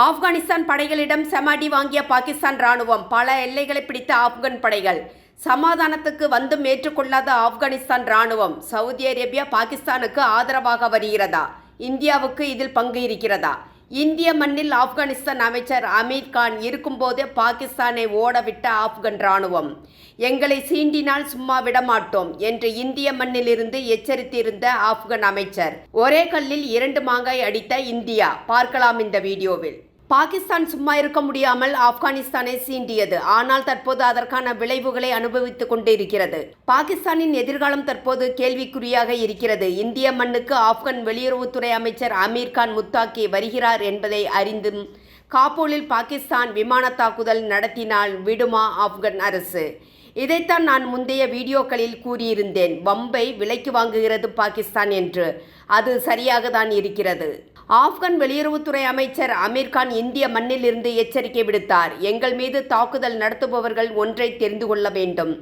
ஆப்கானிஸ்தான் படைகளிடம் செம அடி வாங்கிய பாகிஸ்தான் ராணுவம். பல எல்லைகளை பிடித்த ஆப்கான் படைகள். சமாதானத்துக்கு வந்தும் ஏற்றுக்கொள்ளாத ஆப்கானிஸ்தான் ராணுவம். சவுதி அரேபியா பாகிஸ்தானுக்கு ஆதரவாக வருகிறதா? இந்தியாவுக்கு இதில் பங்கு இருக்கிறதா? இந்திய மண்ணில் ஆப்கானிஸ்தான் அமைச்சர் அமீர் கான் இருக்கும்போதே பாகிஸ்தானை ஓடவிட்ட ஆப்கன் ராணுவம். எங்களை சீண்டினால் சும்மா விடமாட்டோம் என்று இந்திய மண்ணிலிருந்து எச்சரித்திருந்த ஆப்கன் அமைச்சர். ஒரே கல்லில் 2 மாங்காய் அடித்த இந்தியா. பார்க்கலாம் இந்த வீடியோவில். பாகிஸ்தான் சும்மா இருக்க முடியாமல் ஆப்கானிஸ்தானை சீண்டியது. ஆனால் தற்போது அதற்கான விளைவுகளை அனுபவித்துக் கொண்டிருக்கிறது. பாகிஸ்தானின் எதிர்காலம் தற்போது கேள்விக்குறியாக இருக்கிறது. இந்திய மண்ணுக்கு ஆப்கன் வெளியுறவுத்துறை அமைச்சர் அமீர் கான் முத்தாக்கி வருகிறார் என்பதை அறிந்தும் காபூலில் பாகிஸ்தான் விமான தாக்குதல் நடத்தினால் விடுமா ஆப்கன் அரசு? இதைத்தான் நான் முந்தைய வீடியோக்களில் கூறியிருந்தேன். வம்பை விலைக்கு வாங்குகிறது பாகிஸ்தான் என்று. அது சரியாக தான் இருக்கிறது. ஆப்கன் வெளியுறவுத்துறை அமைச்சர் அமீர் கான் இந்திய மண்ணில் இருந்து எச்சரிக்கை விடுத்தார். எங்கள் மீது தாக்குதல் நடத்துபவர்கள் ஒன்றை தெரிந்து கொள்ள வேண்டும்.